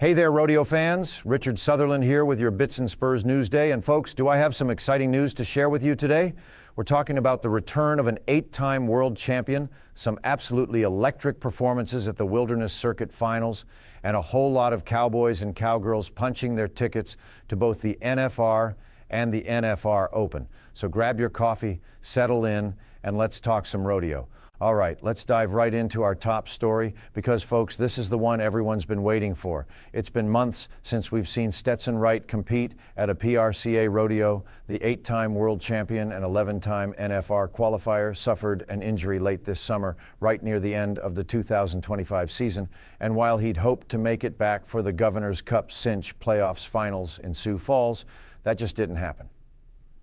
Hey there, rodeo fans. Richard Sutherland here with your Bits and Spurs News Day. And folks, do I have some exciting news to share with you today? We're talking about the return of an 8-time world champion, some absolutely electric performances at the Wilderness Circuit Finals, and a whole lot of cowboys and cowgirls punching their tickets to both the NFR and the NFR Open. So grab your coffee, settle in, and let's talk some rodeo. All right, let's dive right into our top story because, folks, this is the one everyone's been waiting for. It's been months since we've seen Stetson Wright compete at a PRCA rodeo. The 8-time world champion and 11-time NFR qualifier suffered an injury late this summer, right near the end of the 2025 season. And while he'd hoped to make it back for the Governor's Cup Cinch playoffs finals in Sioux Falls, that just didn't happen.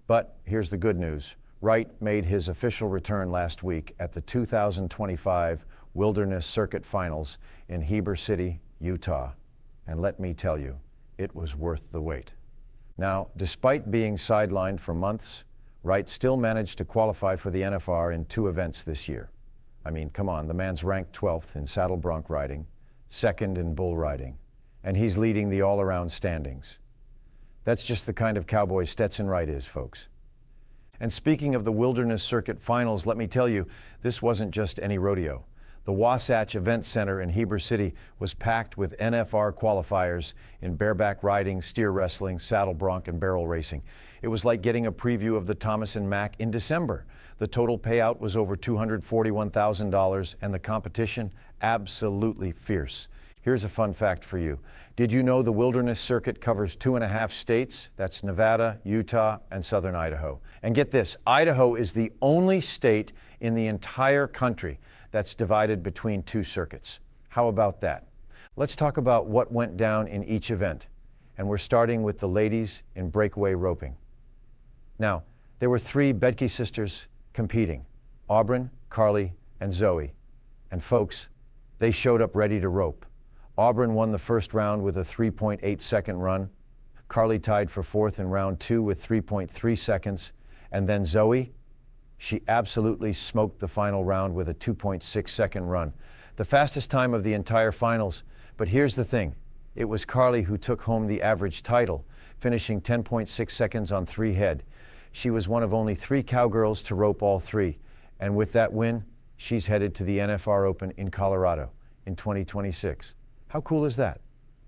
But here's the good news. Wright made his official return last week at the 2025 Wilderness Circuit Finals in Heber City, Utah. And let me tell you, it was worth the wait. Now, despite being sidelined for months, Wright still managed to qualify for the NFR in 2 events this year. I mean, come on, the man's ranked 12th in Saddle Bronc riding, 2nd in bull riding, and he's leading the all-around standings. That's just the kind of cowboy Stetson Wright is, folks. And speaking of the Wilderness Circuit Finals, let me tell you, this wasn't just any rodeo. The Wasatch Event Center in Heber City was packed with NFR qualifiers in bareback riding, steer wrestling, saddle bronc, and barrel racing. It was like getting a preview of the Thomas and Mack in December. The total payout was over $241,000, and the competition absolutely fierce. Here's a fun fact for you. Did you know the Wilderness Circuit covers 2.5 states? That's Nevada, Utah, and southern Idaho. And get this, Idaho is the only state in the entire country that's divided between 2 circuits. How about that? Let's talk about what went down in each event. And we're starting with the ladies in breakaway roping. Now, there were 3 Bedke sisters competing, Auburn, Carly, and Zoe. And folks, they showed up ready to rope. Auburn won the first round with a 3.8 second run. Carly tied for 4th in round 2 with 3.3 seconds. And then Zoe, she absolutely smoked the final round with a 2.6 second run. The fastest time of the entire finals. But here's the thing. It was Carly who took home the average title, finishing 10.6 seconds on 3 head. She was one of only 3 cowgirls to rope all 3. And with that win, she's headed to the NFR Open in Colorado in 2026. How cool is that?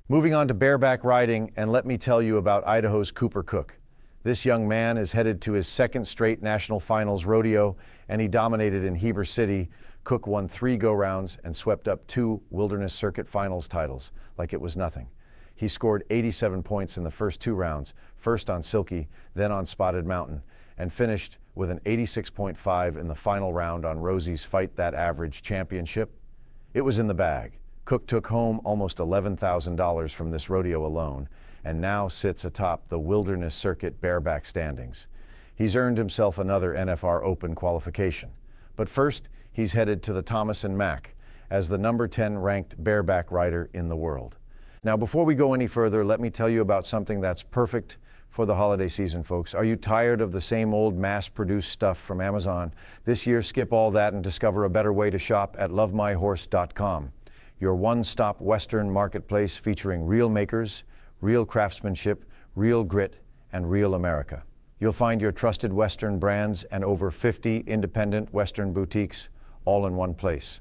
Moving on to bareback riding, and let me tell you about Idaho's Cooke. This young man is headed to his 2nd straight national finals rodeo, and he dominated in Heber City. Cooke won 3 go-rounds and swept up 2 Wilderness Circuit Finals titles like it was nothing. He scored 87 points in the first 2 rounds, first on Silky, then on Spotted Mountain, and finished with an 86.5 in the final round on Rosie's Fight That Average championship. It was in the bag. Cooke took home almost $11,000 from this rodeo alone, and now sits atop the Wilderness Circuit bareback standings. He's earned himself another NFR Open qualification. But first, he's headed to the Thomas and Mack as the number 10 ranked bareback rider in the world. Now, before we go any further, let me tell you about something that's perfect for the holiday season, folks. Are you tired of the same old mass-produced stuff from Amazon? This year, skip all that and discover a better way to shop at lovemyhorse.com. Your one-stop Western marketplace featuring real makers, real craftsmanship, real grit, and real America. You'll find your trusted Western brands and over 50 independent Western boutiques all in one place.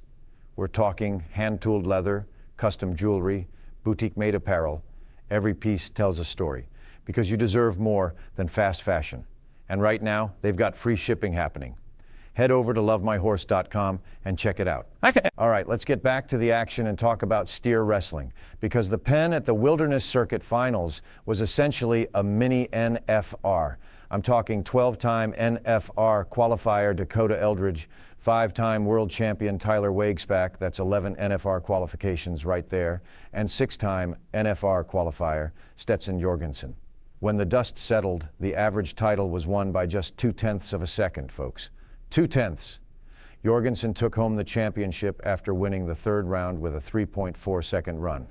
We're talking hand-tooled leather, custom jewelry, boutique-made apparel. Every piece tells a story because you deserve more than fast fashion. And right now, they've got free shipping happening. Head over to lovemyhorse.com and check it out. Okay. All right, let's get back to the action and talk about steer wrestling, because the pen at the Wilderness Circuit Finals was essentially a mini-NFR. I'm talking 12-time NFR qualifier Dakota Eldridge, 5-time world champion Tyler Wagesback, that's 11 NFR qualifications right there, and 6-time NFR qualifier Stetson Jorgensen. When the dust settled, the average title was won by just 0.2 of a second, folks. 0.2. Jorgensen took home the championship after winning the 3rd round with a 3.4 second run,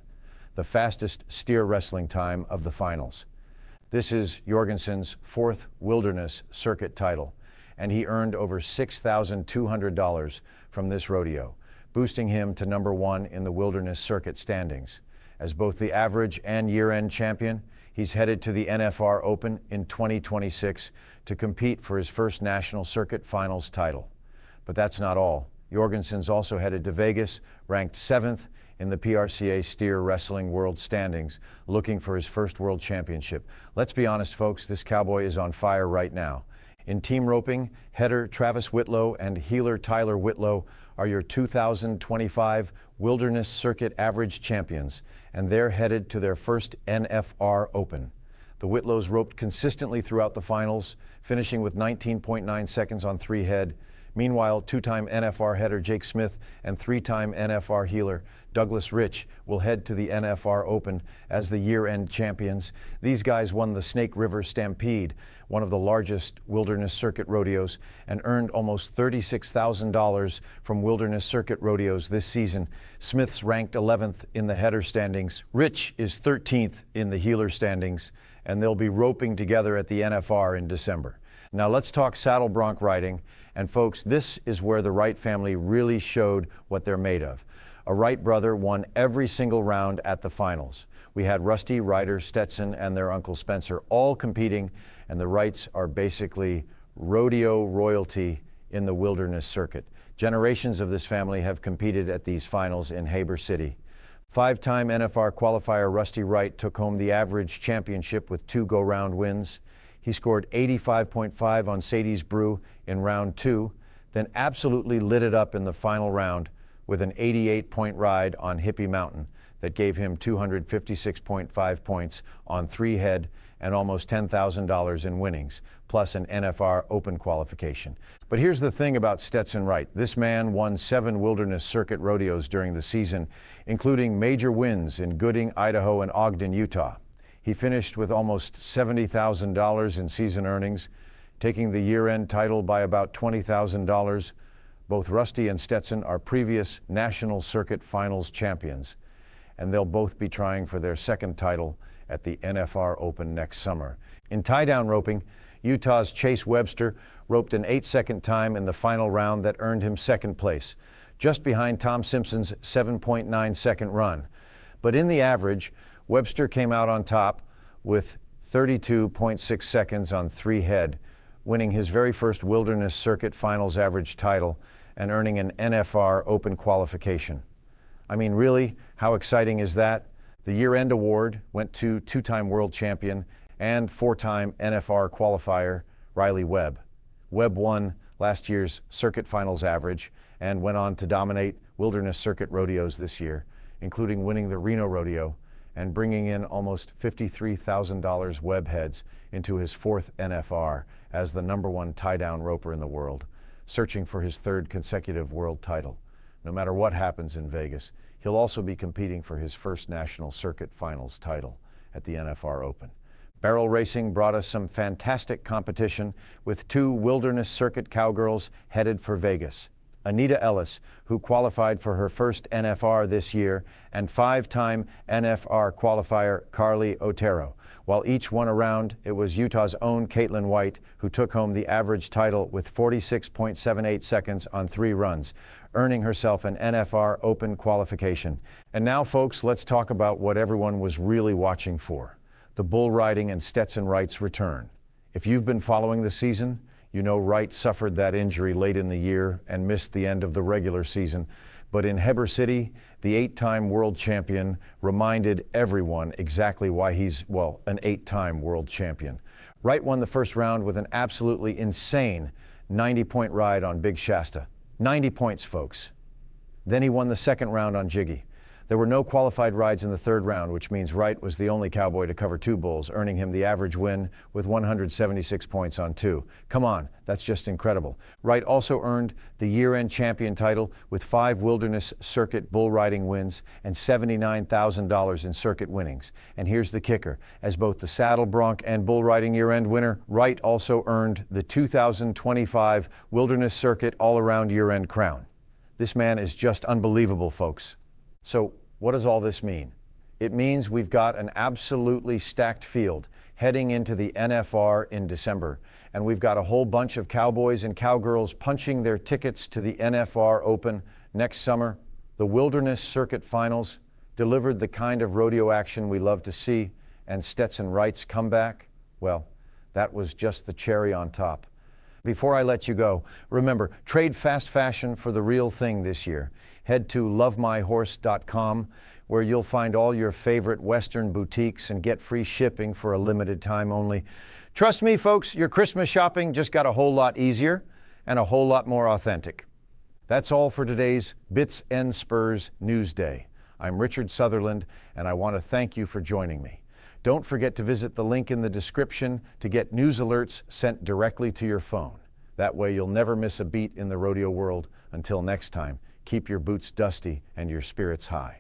the fastest steer wrestling time of the finals. This is Jorgensen's 4th Wilderness Circuit title, and he earned over $6,200 from this rodeo, boosting him to number 1 in the Wilderness Circuit standings. As both the average and year-end champion, he's headed to the NFR Open in 2026 to compete for his first national circuit finals title. But that's not all. Jorgensen's also headed to Vegas, ranked 7th in the PRCA Steer Wrestling World Standings, looking for his first world championship. Let's be honest, folks, this cowboy is on fire right now. In team roping, header Travis Whitlow and heeler Tyler Whitlow are your 2025 Wilderness Circuit Average champions, and they're headed to their first NFR Open. The Whitlows roped consistently throughout the finals, finishing with 19.9 seconds on 3 head. Meanwhile, 2-time NFR header Jake Smith and 3-time NFR heeler Douglas Rich will head to the NFR Open as the year-end champions. These guys won the Snake River Stampede, one of the largest wilderness circuit rodeos, and earned almost $36,000 from wilderness circuit rodeos this season. Smith's ranked 11th in the header standings. Rich is 13th in the heeler standings, and they'll be roping together at the NFR in December. Now let's talk Saddle Bronc riding. And folks, this is where the Wright family really showed what they're made of. A Wright brother won every single round at the finals. We had Rusty, Ryder, Stetson, and their uncle Spencer all competing, and the Wrights are basically rodeo royalty in the wilderness circuit. Generations of this family have competed at these finals in Heber City. 5-time NFR qualifier Rusty Wright took home the average championship with 2 go-round wins. He scored 85.5 on Sadie's Brew in round 2, then absolutely lit it up in the final round with an 88-point ride on Hippie Mountain that gave him 256.5 points on 3 head and almost $10,000 in winnings, plus an NFR Open qualification. But here's the thing about Stetson Wright. This man won 7 wilderness circuit rodeos during the season, including major wins in Gooding, Idaho, and Ogden, Utah. He finished with almost $70,000 in season earnings, taking the year-end title by about $20,000. Both Rusty and Stetson are previous National Circuit Finals champions, and they'll both be trying for their second title at the NFR Open next summer. In tie-down roping, Utah's Chase Webster roped an 8-second time in the final round that earned him second place, just behind Tom Simpson's 7.9-second run. But in the average, Webster came out on top with 32.6 seconds on 3 head, winning his very first Wilderness Circuit Finals average title and earning an NFR Open qualification. I mean, really, how exciting is that? The year-end award went to 2-time world champion and 4-time NFR qualifier Riley Webb. Webb won last year's Circuit Finals average and went on to dominate Wilderness Circuit rodeos this year, including winning the Reno Rodeo and bringing in almost $53,000 Webb heads into his 4th NFR as the #1 tie-down roper in the world, searching for his 3rd consecutive world title. No matter what happens in Vegas, he'll also be competing for his first National Circuit Finals title at the NFR Open. Barrel racing brought us some fantastic competition with 2 Wilderness Circuit cowgirls headed for Vegas. Anita Ellis, who qualified for her first NFR this year, and 5-time NFR qualifier Carly Otero. While each won a round, it was Utah's own Caitlin White who took home the average title with 46.78 seconds on 3 runs, earning herself an NFR Open qualification. And now, folks, let's talk about what everyone was really watching for: the bull riding and Stetson Wright's return. If you've been following the season, you know Wright suffered that injury late in the year and missed the end of the regular season. But in Heber City, the 8-time world champion reminded everyone exactly why he's, well, an 8-time world champion. Wright won the first round with an absolutely insane 90-point ride on Big Shasta. 90 points, folks. Then he won the second round on Jiggy. There were no qualified rides in the 3rd round, which means Wright was the only cowboy to cover 2 bulls, earning him the average win with 176 points on 2. Come on, that's just incredible. Wright also earned the year-end champion title with 5 Wilderness Circuit bull riding wins and $79,000 in circuit winnings. And here's the kicker: as both the Saddle Bronc and bull riding year-end winner, Wright also earned the 2025 Wilderness Circuit all-around year-end crown. This man is just unbelievable, folks. So what does all this mean? It means we've got an absolutely stacked field heading into the NFR in December, and we've got a whole bunch of cowboys and cowgirls punching their tickets to the NFR Open next summer, the Wilderness Circuit Finals, delivered the kind of rodeo action we love to see, and Stetson Wright's comeback, well, that was just the cherry on top. Before I let you go, remember, trade fast fashion for the real thing this year. Head to lovemyhorse.com, where you'll find all your favorite Western boutiques and get free shipping for a limited time only. Trust me, folks, your Christmas shopping just got a whole lot easier and a whole lot more authentic. That's all for today's Bits and Spurs News Day. I'm Richard Sutherland, and I want to thank you for joining me. Don't forget to visit the link in the description to get news alerts sent directly to your phone. That way you'll never miss a beat in the rodeo world. Until next time, keep your boots dusty and your spirits high.